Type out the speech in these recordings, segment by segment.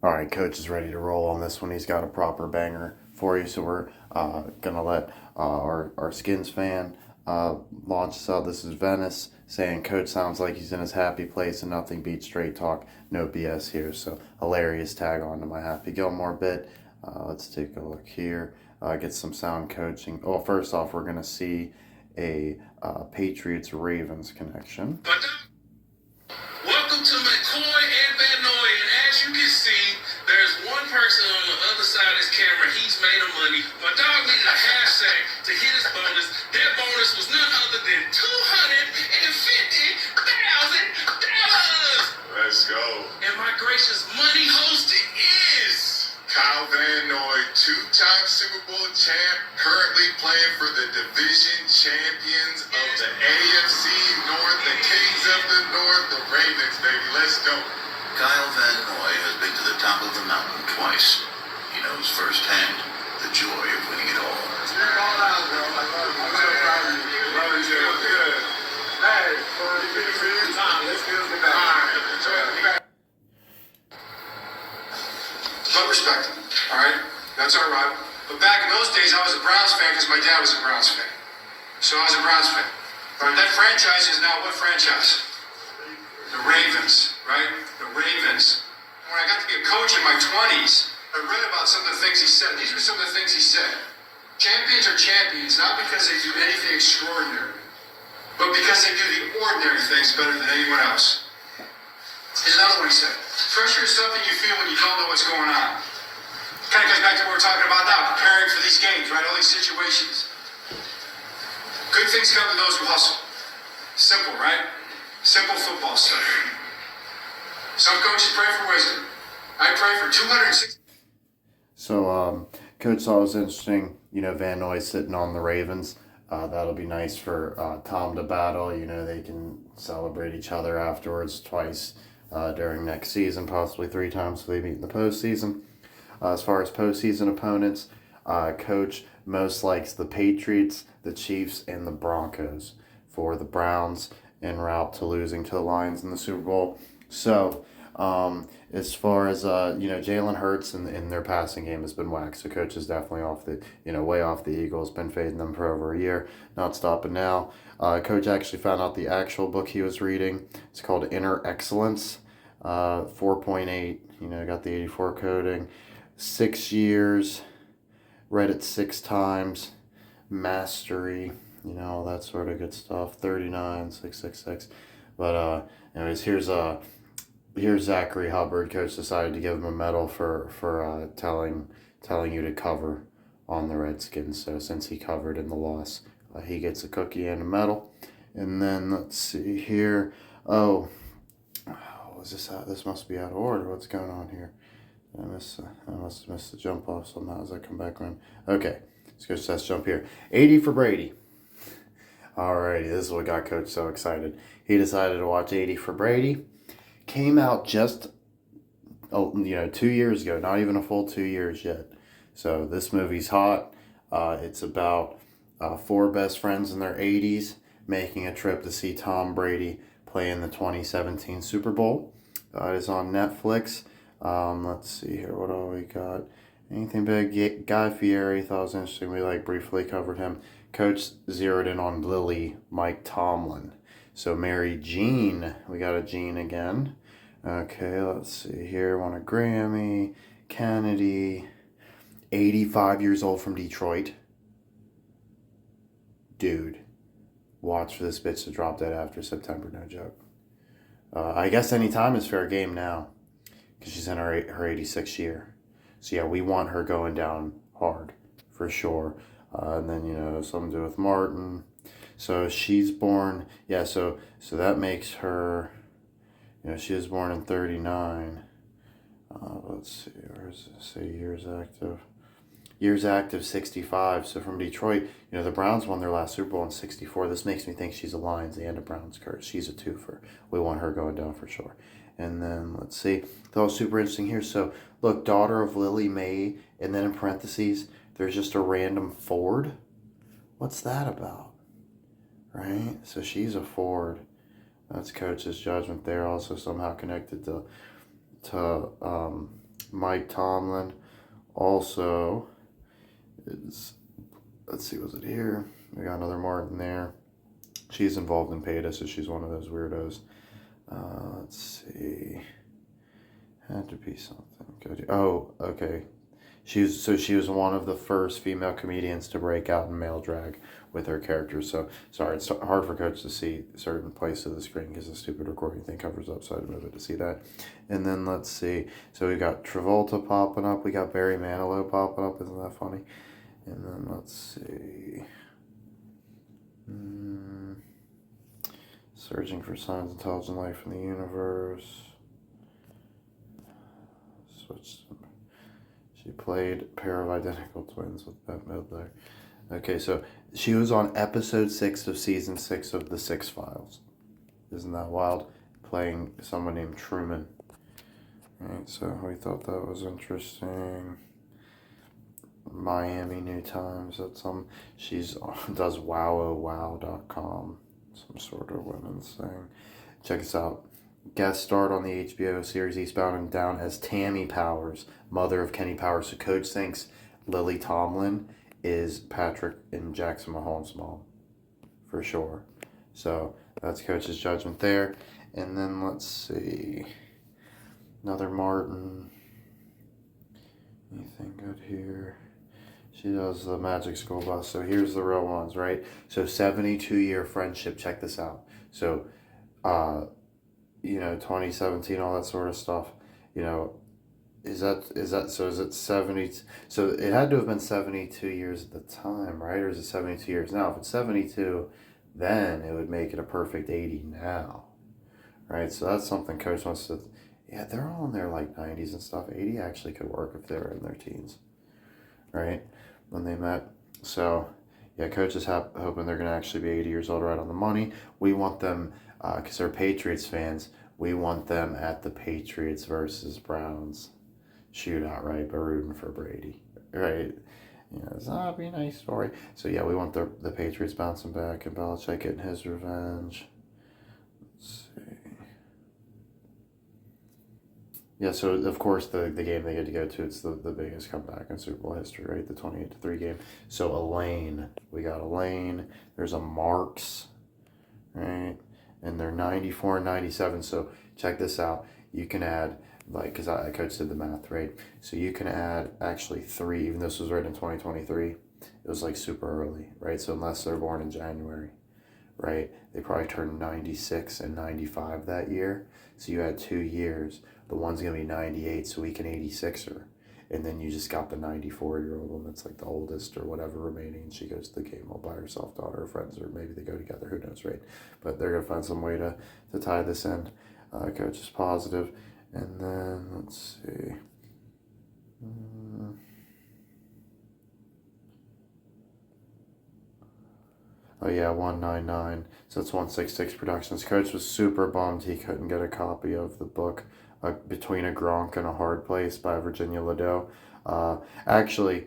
All right, coach is ready to roll on this one. He's got a proper banger for you, so we're gonna let our Skins fan launch us out. This is Venice saying, "Coach sounds like he's in his happy place, and nothing beats straight talk. No BS here." So hilarious tag on to my Happy Gilmore bit. Let's take a look here. Get some sound coaching. Oh, first off, we're gonna see a Patriots Ravens connection. Welcome to McCoy and Van Noy, and as you can see, there's one person on the other side of this camera. He's made of money. My dog needed a hashtag to hit his bonus. That bonus was none other than $250,000. Let's go. And my gracious money host is Kyle Van Noy, two-time Super Bowl champ, currently playing for the division champions of the AFC North, the Kings of the North, the Ravens, baby. Let's go. Kyle Van Noy has been to the top of the mountain twice. He knows firsthand the joy of winning it all. Let's get it all out, bro. I love you. I'm so proud of you. Love you, too. Good. Hey, for your time, let's get it back. All right. But respect him, all right? That's our rival. But back in those days, I was a Browns fan because my dad was a Browns fan. So I was a Browns fan. But that franchise is now what franchise? The Ravens, right? The Ravens. When I got to be a coach in my 20s, I read about some of the things he said. These were some of the things he said. Champions are champions, not because they do anything extraordinary, but because they do the ordinary things better than anyone else. Here's another one he said. Pressure is something you feel when you don't know what's going on. Kind of goes back to what we're talking about now, preparing for these games, right? All these situations. Good things come to those who hustle. Simple, right? Simple football stuff. Some coaches pray for wisdom. I pray for 260. So, Coach thought it was interesting. Van Noy sitting on the Ravens. That'll be nice for Tom to battle. They can celebrate each other afterwards twice during next season, possibly 3 times if they meet in the postseason. As far as postseason opponents, Coach most likes the Patriots, the Chiefs, and the Broncos. For the Browns en route to losing to the Lions in the Super Bowl. So, as far as Jalen Hurts and their passing game has been whacked. So Coach is definitely off the way off the Eagles. Been fading them for over a year, not stopping now. Coach actually found out the actual book he was reading. It's called Inner Excellence. 4.8. Got the 84 coding. 6 years. Read it 6 times. Mastery. All that sort of good stuff. 39, 666. But anyways, here's Zachary Hubbard. Coach decided to give him a medal for telling you to cover on the Redskins. So since he covered in the loss, he gets a cookie and a medal. And then let's see here. Oh, was this out? This must be out of order. What's going on here? I must have missed the jump off somehow as I come back around. Okay, let's jump here. 80 for Brady. Alrighty, this is what got Coach so excited. He decided to watch 80 for Brady. Came out just, 2 years ago. Not even a full 2 years yet. So this movie's hot. It's about 4 best friends in their 80s making a trip to see Tom Brady play in the 2017 Super Bowl. It is on Netflix. Let's see here. What all we got? Anything big? Guy Fieri thought it was interesting. We briefly covered him. Coach zeroed in on Lily Mike Tomlin. So Mary Jean. We got a Jean again. Okay, let's see here. Won a Grammy. Kennedy. 85 years old from Detroit. Dude. Watch for this bitch to drop dead after September. No joke. I guess any time is fair game now. Because she's in her 86th year. So yeah, we want her going down hard. For sure. And then, something to do with Martin. So she's born, so that makes her, she was born in 39. Let's see, where does it say years active? Years active, 65. So from Detroit, the Browns won their last Super Bowl in 64. This makes me think she's a Lions and a Browns curse. She's a twofer. We want her going down for sure. And then, let's see. That was super interesting here. So, look, daughter of Lily Mae, and then in parentheses, there's just a random Ford. What's that about? Right? So she's a Ford. That's Coach's judgment there. Also somehow connected to Mike Tomlin also is, let's see, was it here? We got another Martin there. She's involved in PETA, so she's one of those weirdos. Let's see. Had to be something good. Oh, okay. She was one of the first female comedians to break out in male drag with her character. So sorry, it's hard for Coach to see certain places of the screen because the stupid recording thing covers up, so I had to move it to see that. And then let's see. So we got Travolta popping up. We got Barry Manilow popping up. Isn't that funny? And then let's see. Searching for signs of intelligent life in the universe. She played a pair of identical twins with Bette Midler. Okay, so she was on episode 6 of season 6 of The Six Files. Isn't that wild? Playing someone named Truman. Alright, so we thought that was interesting. Miami New Times. That's she's does wowowow.com. Some sort of women's thing. Check this out. Guest starred on the HBO series Eastbound and Down as Tammy Powers, mother of Kenny Powers. So Coach thinks Lily Tomlin is Patrick and Jackson Mahomes' mom, for sure. So that's Coach's judgment there. And then let's see. Another Martin. Anything good here? She does the Magic School Bus. So here's the real ones, right? So 72-year friendship. Check this out. So, 2017, all that sort of stuff. Is it 70? So it had to have been 72 years at the time, right? Or is it 72 years now? If it's 72, then it would make it a perfect 80 now, right? So that's something Coach wants to. Yeah, they're all in their like 90s and stuff. 80 actually could work if they were in their teens, right? When they met. So yeah, Coach is hoping they're going to actually be 80 years old, right on the money. We want them, because they're Patriots fans, we want them at the Patriots versus Browns shootout, right? But rooting for Brady, right? That'd be a nice story. So yeah, we want the Patriots bouncing back and Belichick getting his revenge. Let's see. Yeah, so of course the game they get to go to, it's the biggest comeback in Super Bowl history, right? The 28-3 game. So Elaine, we got Elaine. There's a Marks, right? And they're 94 and 97. So check this out. You can add, because I Coach did the math, right? So you can add actually 3, even though this was right in 2023. It was like super early, right? So unless they're born in January, right? They probably turned 96 and 95 that year. So you had 2 years. The one's going to be 98, so we can 86 her. And then you just got the 94-year-old one that's like the oldest or whatever remaining. And she goes to the game all by herself, daughter or friends, or maybe they go together. Who knows, right? But they're going to find some way to tie this in. Coach is positive. And then, let's see. Oh yeah, 199. So it's 166 Productions. Coach was super bummed he couldn't get a copy of the book Between a Gronk and a Hard Place by Virginia Ladeau. Actually,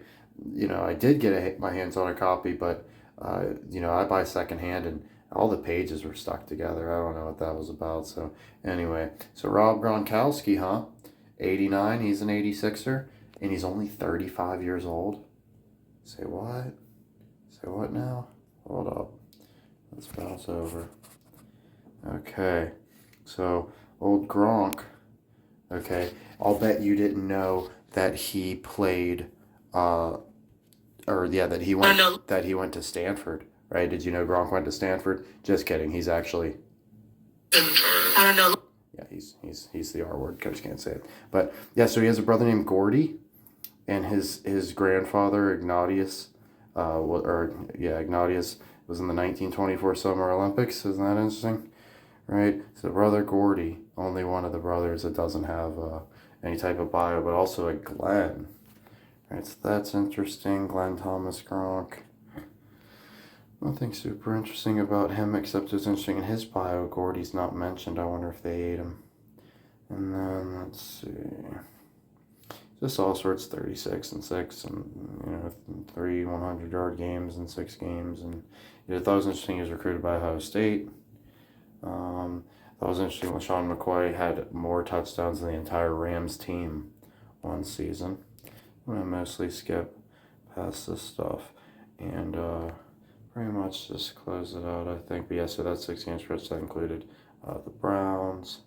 I did get my hands on a copy, but I buy secondhand and all the pages were stuck together. I don't know what that was about. So anyway, so Rob Gronkowski, huh? 89. He's an 86er, and he's only 35 years old. Say what? Say what now? Hold up. Let's bounce over. Okay. So, old Gronk. Okay. I'll bet you didn't know that he played, that he went to Stanford, right? Did you know Gronk went to Stanford? Just kidding. He's actually. I don't know. Yeah, he's the R word. Coach can't say it. But, yeah, so he has a brother named Gordy, and his grandfather, Ignatius, Ignatius was in the 1924 Summer Olympics. Isn't that interesting? Right? So brother Gordy, only one of the brothers that doesn't have any type of bio, but also a Glenn. Right, so that's interesting. Glenn Thomas Gronk. Nothing super interesting about him except it's interesting in his bio. Gordy's not mentioned. I wonder if they ate him. And then, let's see. Just all sorts, 36 and 6, and 3 100-yard games in 6 games, and I thought it was interesting. He was recruited by Ohio State. Thought it was interesting. LaShawn McCoy had more touchdowns than the entire Rams team one season. I'm gonna mostly skip past this stuff and pretty much just close it out, I think. But yeah, so that's 6-game stretch that included the Browns,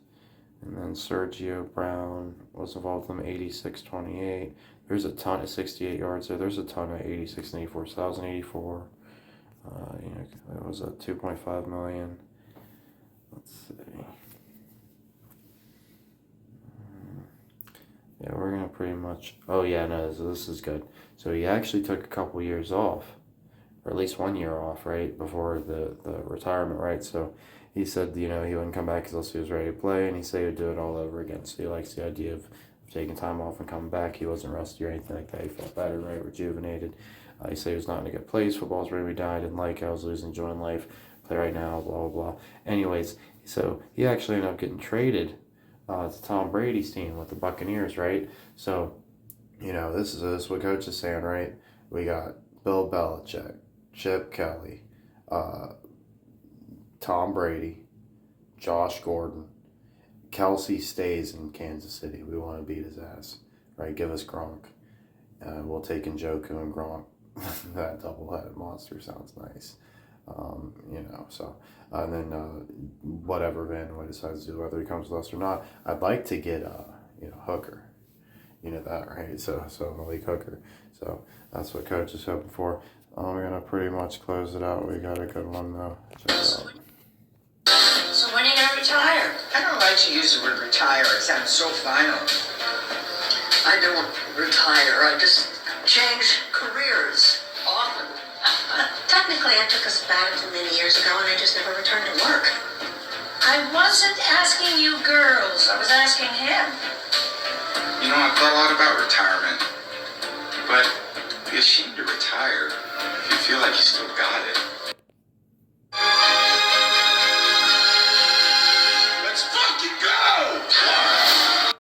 and then Sergio Brown was involved in 86-28. There's a ton of 68 yards there. There's a ton of 86 and 84. So that was an 84. That was a 2.5 million. Let's see. Yeah, we're gonna pretty much. Oh yeah, no, this is good. So he actually took a couple years off, or at least 1 year off, right before the retirement, right? So he said, he wouldn't come back until he was ready to play, and he said he would do it all over again. So he likes the idea of taking time off and coming back. He wasn't rusty or anything like that. He felt better, right, rejuvenated. He said he was not in a good place. Football's where we died, and like I was losing joy in life. Play right now, blah blah blah. Anyways, so he actually ended up getting traded to Tom Brady's team with the Buccaneers, right? So, this is what Coach is saying, right? We got Bill Belichick, Chip Kelly, Tom Brady, Josh Gordon. Kelsey stays in Kansas City. We want to beat his ass, right? Give us Gronk. We'll take Njoku and Gronk. That double-headed monster sounds nice. And then whatever Van Noy decides to do, whether he comes with us or not, I'd like to get Hooker. You know that, right? So Malik Hooker. So that's what Coach is hoping for. We're gonna pretty much close it out. We got a good one though. Check it out. So when are you gonna retire? I don't like to use the word retire. It sounds so final. I don't retire. I just change careers often. Technically, I took a sabbatical many years ago, and I just never returned to work. I wasn't asking you girls. I was asking him. I've thought a lot about retirement, but be ashamed to retire if you feel like you still got it.